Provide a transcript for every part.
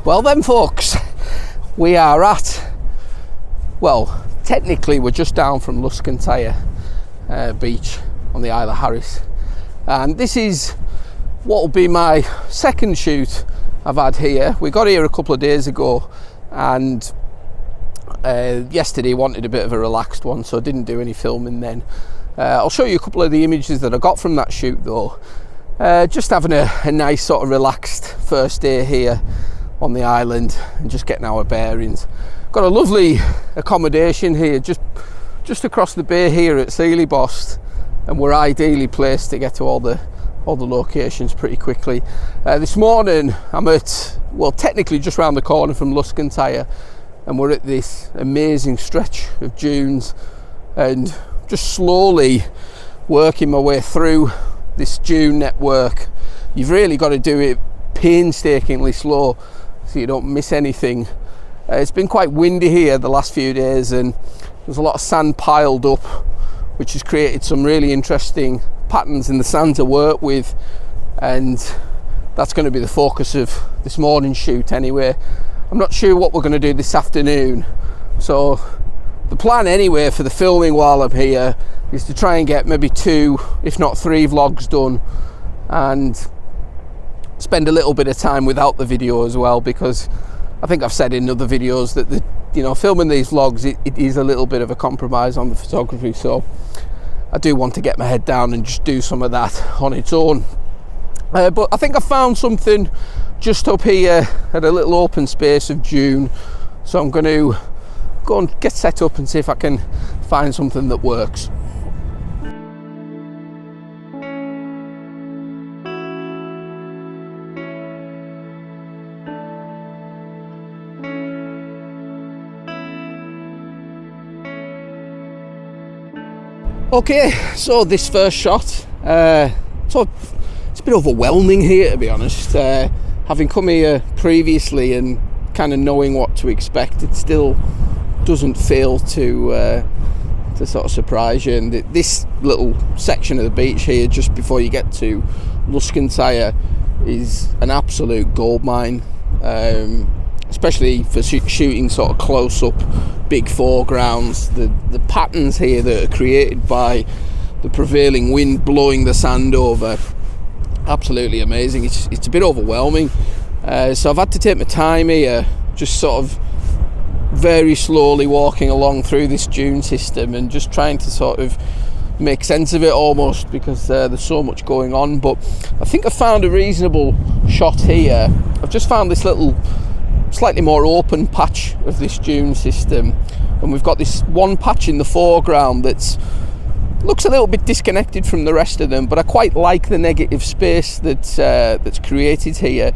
Well then folks, we are at, well technically we're just down from Luskentyre beach on the Isle of Harris, and this is what will be my second shoot I've had here. We got here a couple of days ago, and yesterday wanted a bit of a relaxed one, so I didn't do any filming then. I'll show you a couple of the images that I got from that shoot though. Just having a nice sort of relaxed first day here on the island and just getting our bearings. Got a lovely accommodation here just across the bay here at Sealybost, and we're ideally placed to get to all the locations pretty quickly. This morning I'm at, well technically just round the corner from Luskentyre, and we're at this amazing stretch of dunes and just slowly working my way through this dune network. You've really got to do it painstakingly slow so you don't miss anything. It's been quite windy here the last few days, and there's a lot of sand piled up, which has created some really interesting patterns in the sand to work with, and that's going to be the focus of this morning's shoot anyway. I'm not sure what we're going to do this afternoon, so the plan anyway for the filming while I'm here is to try and get maybe 2 if not 3 vlogs done, and spend a little bit of time without the video as well, because I think I've said in other videos that filming these vlogs it is a little bit of a compromise on the photography, so I do want to get my head down and just do some of that on its own. But I think I found something just up here at a little open space of dune, so I'm going to go and get set up and see if I can find something that works. Okay, so this first shot, so it's a bit overwhelming here to be honest. Having come here previously and kind of knowing what to expect, it still doesn't fail to sort of surprise you. And this little section of the beach here just before you get to Luskentyre is an absolute gold mine, especially for shooting sort of close-up big foregrounds. The patterns here that are created by the prevailing wind blowing the sand over, absolutely amazing. It's a bit overwhelming, so I've had to take my time here, just sort of very slowly walking along through this dune system and just trying to sort of make sense of it almost, because there's so much going on. But I think I found a reasonable shot here. I've just found this little slightly more open patch of this dune system, and we've got this one patch in the foreground that's looks a little bit disconnected from the rest of them, but I quite like the negative space that's created here.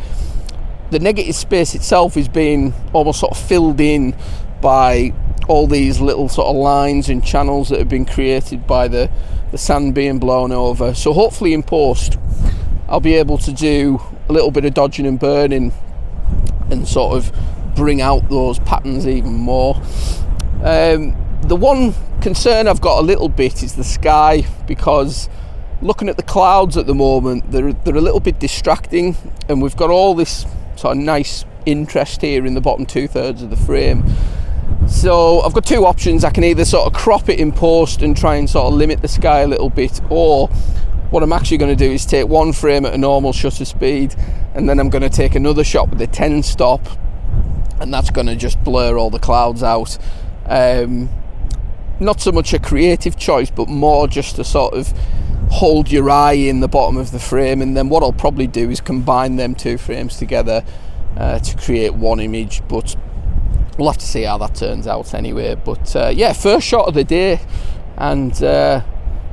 The negative space itself is being almost sort of filled in by all these little sort of lines and channels that have been created by the sand being blown over. So hopefully in post I'll be able to do a little bit of dodging and burning and sort of bring out those patterns even more. The one concern I've got a little bit is the sky, because looking at the clouds at the moment, they're a little bit distracting, and we've got all this sort of nice interest here in the bottom 2/3 of the frame. So I've got 2 options. I can either sort of crop it in post and try and sort of limit the sky a little bit, or what I'm actually going to do is take one frame at a normal shutter speed, and then I'm going to take another shot with a 10 stop, and that's going to just blur all the clouds out. Not so much a creative choice, but more just to sort of hold your eye in the bottom of the frame, and then what I'll probably do is combine them 2 frames together to create one image. But we'll have to see how that turns out anyway. But yeah, first shot of the day, and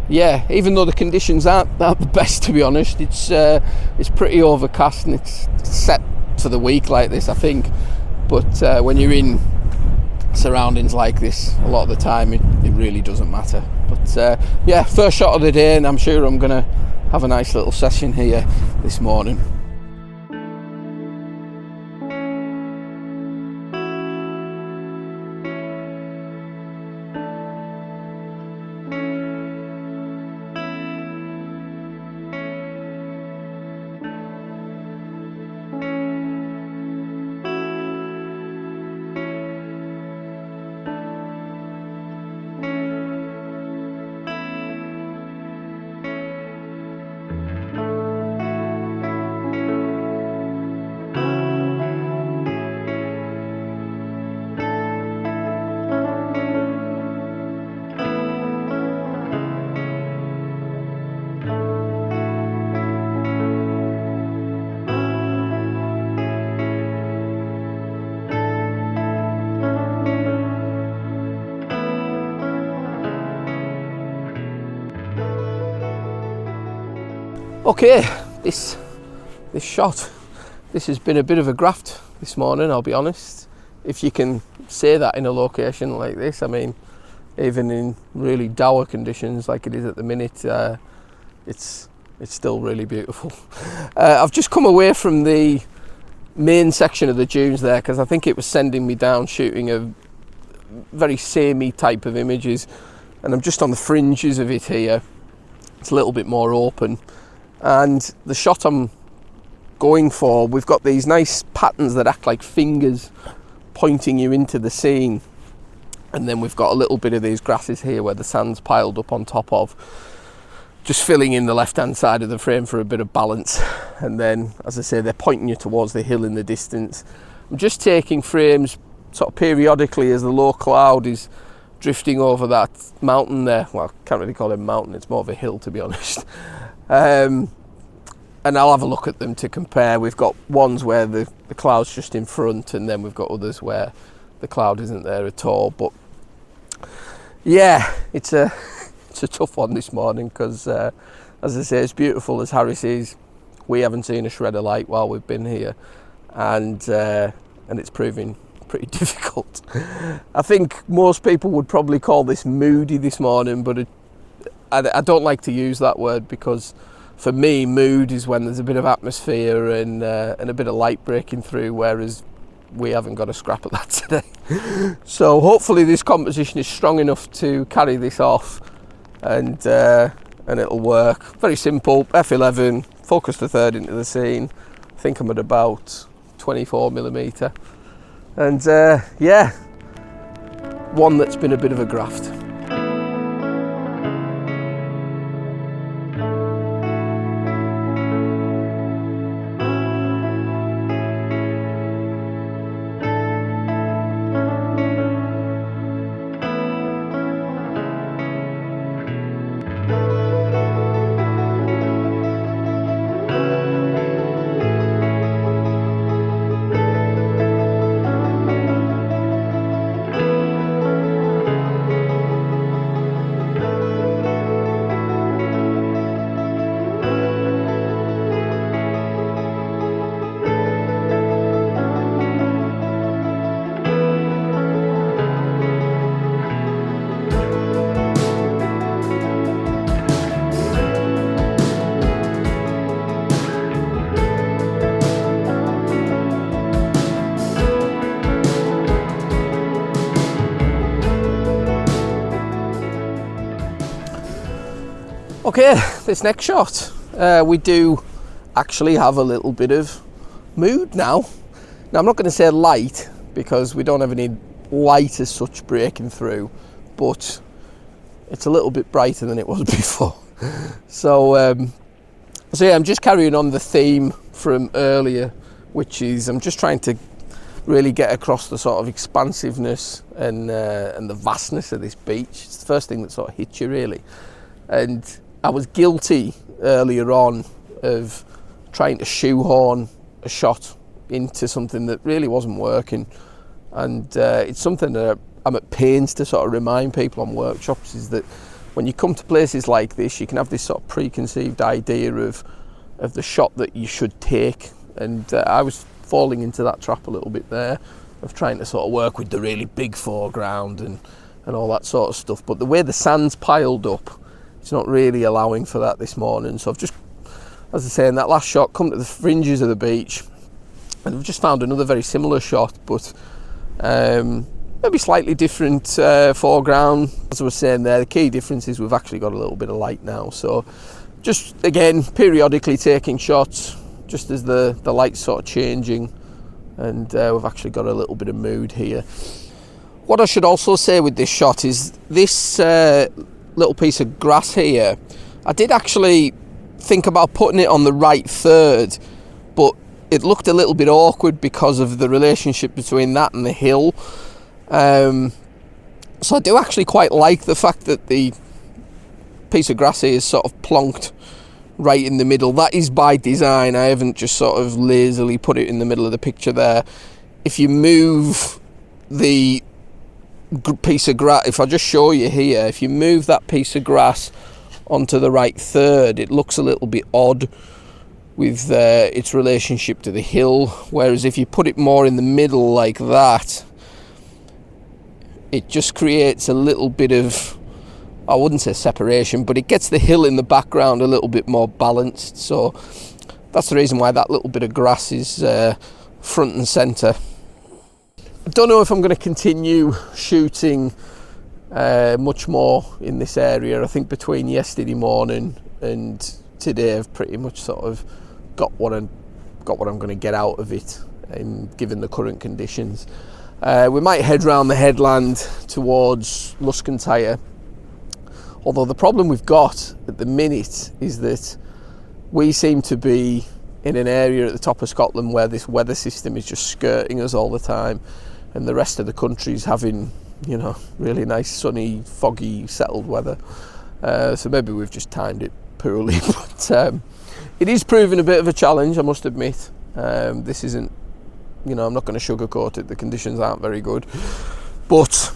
yeah, even though the conditions aren't the best to be honest, it's pretty overcast, and it's set for the week like this I think. But when you're in surroundings like this, a lot of the time it really doesn't matter. But yeah, first shot of the day, and I'm sure I'm gonna have a nice little session here this morning. Okay, this shot, this has been a bit of a graft this morning, I'll be honest. If you can say that in a location like this, I mean, even in really dour conditions like it is at the minute, it's still really beautiful. I've just come away from the main section of the dunes there because I think it was sending me down shooting a very samey type of images, and I'm just on the fringes of it here. It's a little bit more open, and the shot I'm going for, we've got these nice patterns that act like fingers pointing you into the scene, and then we've got a little bit of these grasses here where the sand's piled up on top of, just filling in the left hand side of the frame for a bit of balance. And then, as I say, they're pointing you towards the hill in the distance. I'm just taking frames sort of periodically as the low cloud is drifting over that mountain there. Well, I can't really call it a mountain, it's more of a hill, to be honest. And I'll have a look at them to compare. We've got ones where the cloud's just in front, and then we've got others where the cloud isn't there at all. But yeah, it's a tough one this morning because, as I say, as beautiful as Harris is, we haven't seen a shred of light while we've been here, and it's proving pretty difficult. I think most people would probably call this moody this morning, but I don't like to use that word, because for me, mood is when there's a bit of atmosphere and a bit of light breaking through, whereas we haven't got a scrap of that today. So hopefully this composition is strong enough to carry this off, and it'll work. Very simple, f11, focus the third into the scene. I think I'm at about 24mm, and yeah, one that's been a bit of a graft. Okay, this next shot, we do actually have a little bit of mood now. Now, I'm not going to say light, because we don't have any light as such breaking through, but it's a little bit brighter than it was before. So yeah, I'm just carrying on the theme from earlier, which is I'm just trying to really get across the sort of expansiveness and the vastness of this beach. It's the first thing that sort of hits you, really. And I was guilty earlier on of trying to shoehorn a shot into something that really wasn't working, and it's something that I'm at pains to sort of remind people on workshops, is that when you come to places like this, you can have this sort of preconceived idea of the shot that you should take, and I was falling into that trap a little bit there, of trying to sort of work with the really big foreground and all that sort of stuff. But the way the sand's piled up, it's not really allowing for that this morning. So I've just, as I say, in that last shot, come to the fringes of the beach, and I've just found another very similar shot, but maybe slightly different foreground. As I was saying there, the key difference is we've actually got a little bit of light now. So just, again, periodically taking shots, just as the light's sort of changing, and we've actually got a little bit of mood here. What I should also say with this shot is this little piece of grass here, I did actually think about putting it on the right third, but it looked a little bit awkward because of the relationship between that and the hill. So I do actually quite like the fact that the piece of grass here is sort of plonked right in the middle. That is by design. I haven't just sort of lazily put it in the middle of the picture there. If you move the piece of grass, if I just show you here, if you move that piece of grass onto the right third, it looks a little bit odd with its relationship to the hill, whereas if you put it more in the middle like that, it just creates a little bit of, I wouldn't say separation, but it gets the hill in the background a little bit more balanced. So that's the reason why that little bit of grass is front and centre. I don't know if I'm going to continue shooting much more in this area. I think between yesterday morning and today I've pretty much sort of got what I'm going to get out of it, and given the current conditions. We might head round the headland towards Luskentyre, although the problem we've got at the minute is that we seem to be in an area at the top of Scotland where this weather system is just skirting us all the time, and the rest of the country's having, you know, really nice sunny, foggy, settled weather. So maybe we've just timed it poorly, but it is proving a bit of a challenge, I must admit. This isn't, you know, I'm not going to sugarcoat it, the conditions aren't very good, but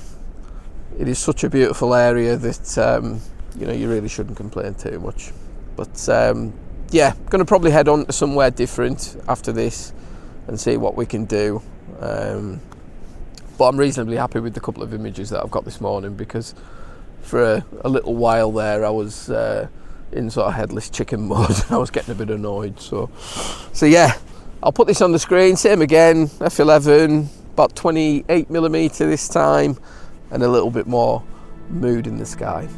it is such a beautiful area that you know, you really shouldn't complain too much. But yeah, going to probably head on to somewhere different after this and see what we can do. But I'm reasonably happy with the couple of images that I've got this morning, because for a little while there I was in sort of headless chicken mode. I was getting a bit annoyed. So yeah, I'll put this on the screen. Same again, f11, about 28mm this time, and a little bit more mood in the sky.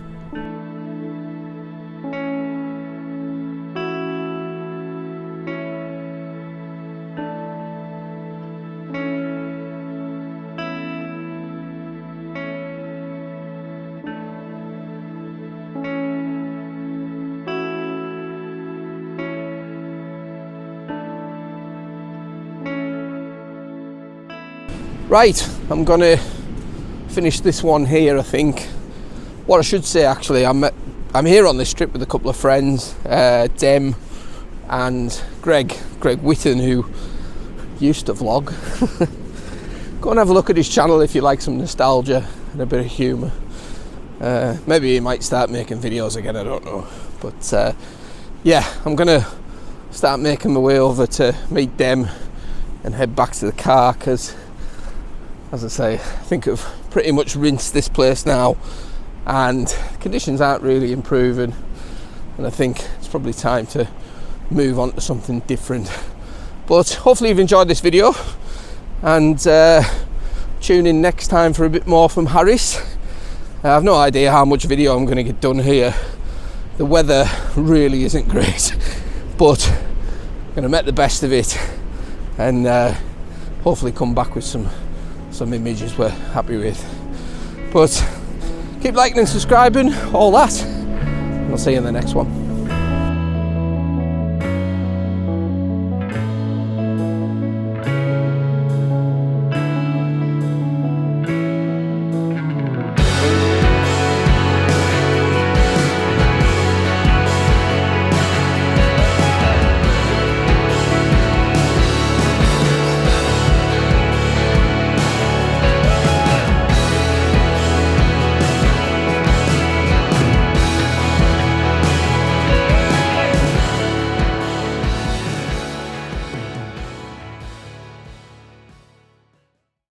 Right, I'm gonna finish this one here, I think. What I should say, actually, I'm here on this trip with a couple of friends, Dem and Greg Whitten, who used to vlog. Go and have a look at his channel if you like some nostalgia and a bit of humour. Maybe he might start making videos again, I don't know. But yeah, I'm gonna start making my way over to meet Dem and head back to the car, because, as I say, I think I've pretty much rinsed this place now, and conditions aren't really improving, and I think it's probably time to move on to something different. But hopefully you've enjoyed this video, and tune in next time for a bit more from Harris. I have no idea how much video I'm going to get done here. The weather really isn't great, but I'm going to make the best of it, and hopefully come back with some images we're happy with. But keep liking and subscribing, all that, and I'll see you in the next one.